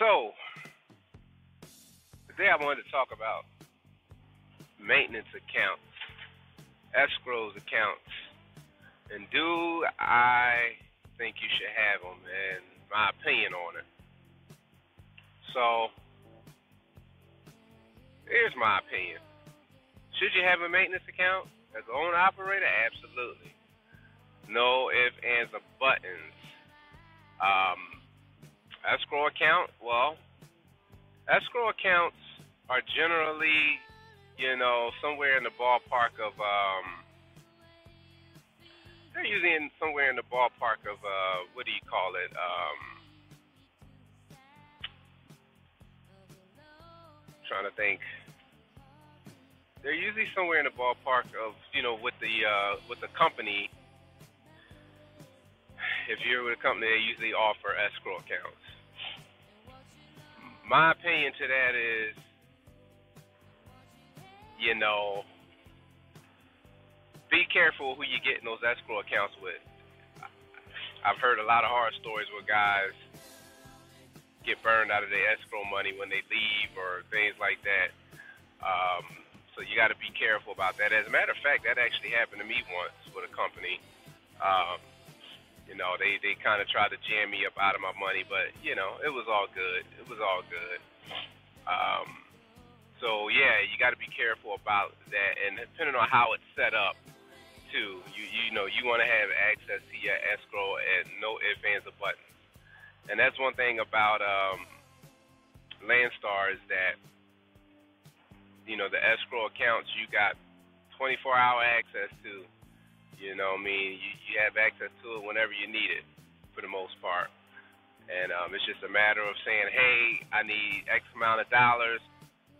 So, today I wanted to talk about maintenance accounts, escrows accounts, and do I think you should have them, and my opinion on it. So, here's my opinion. Should you have a maintenance account? As an owner operator, absolutely. No ifs, ands, or buttons. Escrow account, well, escrow accounts are generally, somewhere in the ballpark of, they're usually somewhere in the ballpark of, what do you call it? Trying to think. They're usually somewhere in the ballpark of, with the company. If you're with a company, they usually offer escrow accounts. My opinion to that is, be careful who you get in those escrow accounts with. I've heard a lot of horror stories where guys get burned out of their escrow money when they leave or things like that. So you got to be careful about that. As a matter of fact, that actually happened to me once with a company. They kind of tried to jam me up out of my money, but, it was all good. It was all good. So, yeah, you got to be careful about that. And depending on how it's set up, too, you want to have access to your escrow and no ifs, ands, or buttons. And that's one thing about Landstar is that, the escrow accounts you got 24-hour access to. You have access to it whenever you need it, for the most part. And it's just a matter of saying, hey, I need X amount of dollars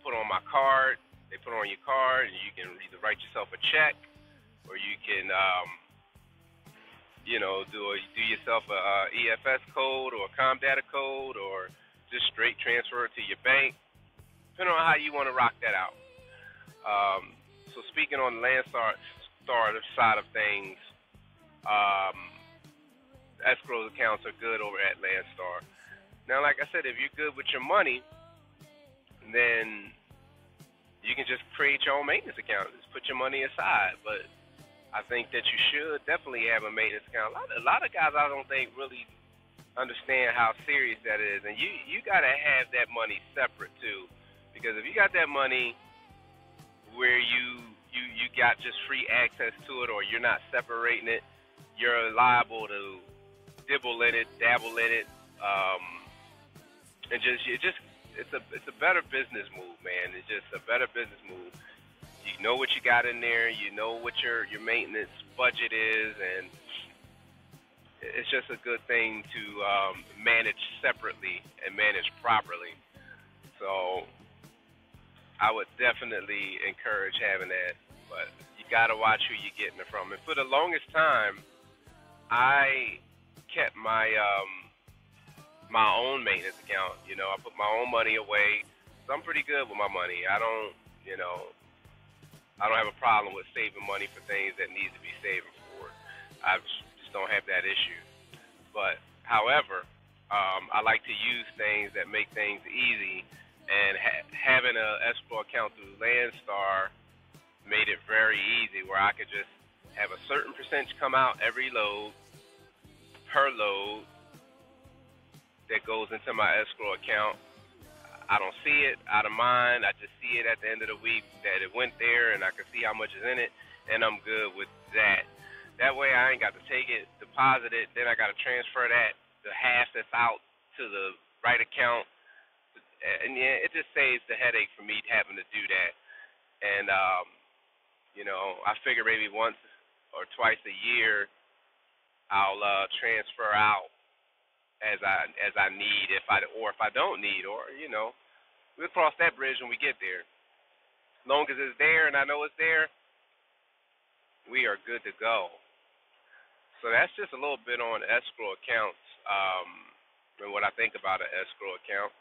put on my card. They put it on your card, and you can either write yourself a check, or you can, do yourself a EFS code or a ComData code, or just straight transfer it to your bank, depending on how you want to rock that out. So speaking on the Landstar side of things, escrow accounts are good over at Landstar. Now, like I said, if you're good with your money, then you can just create your own maintenance account. Just put your money aside. But I think that you should definitely have a maintenance account. A lot of guys, I don't think, really understand how serious that is. And you got to have that money separate, too. Because if you got that money where you got just free access to it, or you're not separating it, you're liable to dibble in it, dabble in it, and it's a better business move, man. It's just a better business move. You know what you got in there, you know what your maintenance budget is, and it's just a good thing to manage separately and manage properly. So I would definitely encourage having that, but you got to watch who you're getting it from. And for the longest time, I kept my my own maintenance account. I put my own money away. So I'm pretty good with my money. I don't have a problem with saving money for things that need to be saved for. I just don't have that issue. But however, I like to use things that make things easy. And having an escrow account through Landstar made it very easy, where I could just have a certain percentage come out every load, per load, that goes into my escrow account. I don't see it out of mind. I just see it at the end of the week that it went there, and I can see how much is in it, and I'm good with that. That way I ain't got to take it, deposit it, then I got to transfer that, the half that's out, to the right account. And yeah, it just saves the headache for me having to do that. And I figure maybe once or twice a year I'll transfer out as I need, if I don't need, or we'll cross that bridge when we get there. As long as it's there and I know it's there, we are good to go. So that's just a little bit on escrow accounts, and what I think about an escrow account.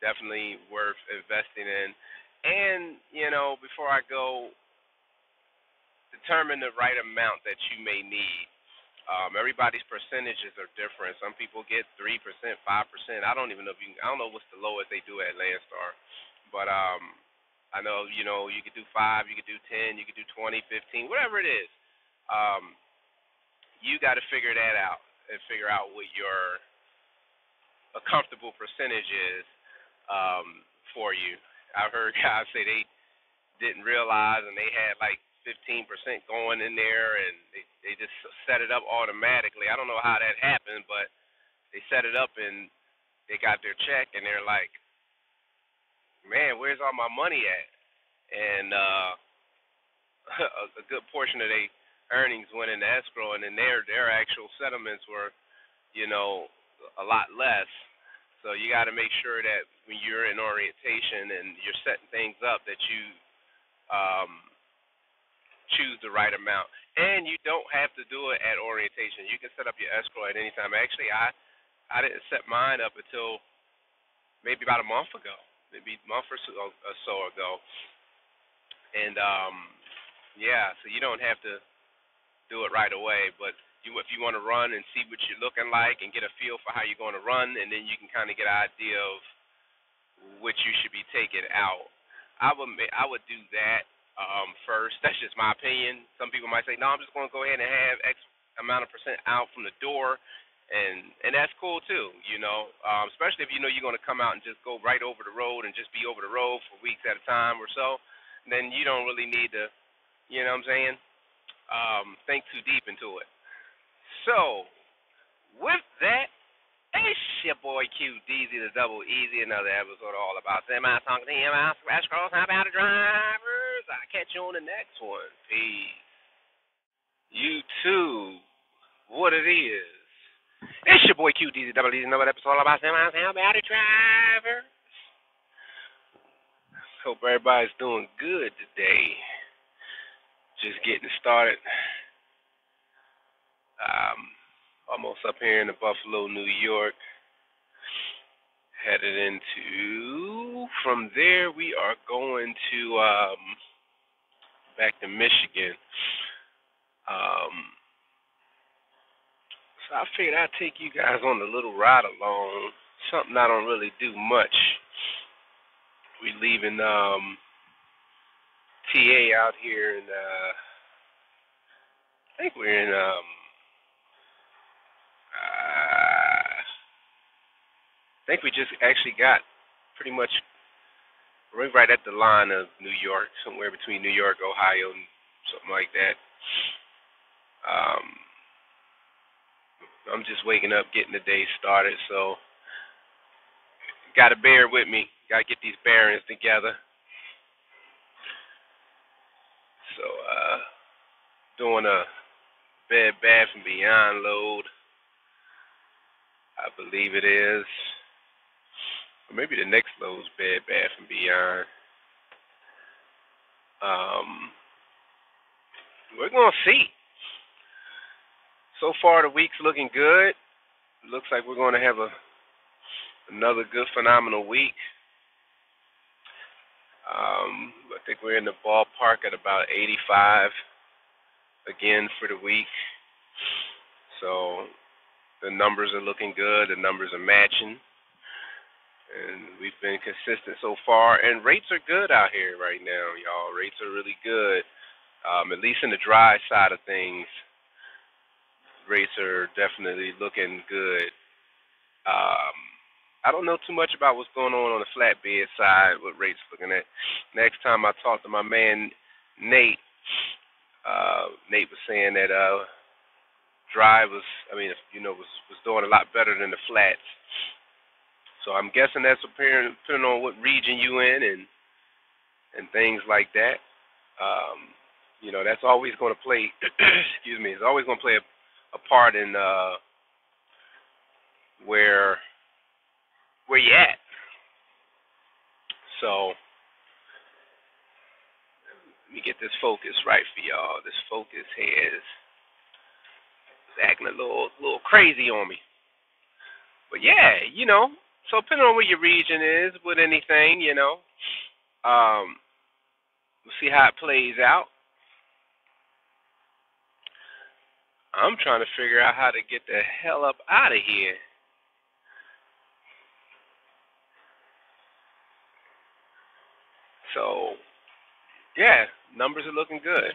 Definitely worth investing in. And, before I go, determine the right amount that you may need. Everybody's percentages are different. Some people get 3%, 5%. I don't even know if you can, I don't know what's the lowest they do at Landstar. But I know, you could do 5, you could do 10, you could do 20, 15, whatever it is. Um, you got to figure that out and figure out what your a comfortable percentage is for you. I've heard guys say they didn't realize and they had like 15% going in there and they just set it up automatically. I don't know how that happened, but they set it up and they got their check and they're like, man, where's all my money at? And a good portion of their earnings went into escrow, and then their actual settlements were, a lot less. So you got to make sure that when you're in orientation and you're setting things up that you um, choose the right amount. And you don't have to do it at orientation. You can set up your escrow at any time. Actually, I didn't set mine up until maybe about a month ago, maybe a month or so ago. And yeah, so you don't have to do it right away. But if you want to run and see what you're looking like and get a feel for how you're going to run, and then you can kind of get an idea of what you should be taking out. I would do that first. That's just my opinion. Some people might say, no, I'm just going to go ahead and have X amount of percent out from the door, and that's cool too. Especially if you know you're going to come out and just go right over the road and just be over the road for weeks at a time or so. Then you don't really need to, you know what I'm saying, think too deep into it. So, with that, it's your boy Q, DZ the Double Easy, another episode all about semi-talking TMI, scratch cross, how about the drivers? I'll catch you on the next one. Peace. YouTube, what it is. It's your boy Q, DZ the Double Easy, another episode all about semi-talking, how about the drivers? Hope everybody's doing good today. Just getting started. Almost up here in the Buffalo, New York. Headed into, from there we are going to back to Michigan. So I figured I'd take you guys on a little ride along. Something I don't really do much. We leaving TA out here in I think we're in I think we just actually got pretty much right at the line of New York, somewhere between New York, Ohio, and something like that. I'm just waking up, getting the day started, so gotta bear with me. Gotta get these bearings together. So, doing a Bed Bath & Beyond load, I believe it is. Or maybe the next load's Bed Bath & Beyond. We're going to see. So far, the week's looking good. Looks like we're going to have another good, phenomenal week. I think we're in the ballpark at about 85 again for the week. So the numbers are looking good. The numbers are matching. And we've been consistent so far. And rates are good out here right now, y'all. Rates are really good. At least in the dry side of things, rates are definitely looking good. I don't know too much about what's going on the flatbed side, what rates looking at. Next time I talked to my man Nate, Nate was saying that dry was doing a lot better than the flats. So I'm guessing that's depending on what region you in and things like that. That's always going to play. Excuse me. It's always going to play a part in where you at. So let me get this focus right for y'all. This focus here is acting a little crazy on me. But yeah, so depending on where your region is with anything, we'll see how it plays out. I'm trying to figure out how to get the hell up out of here. So, yeah, numbers are looking good.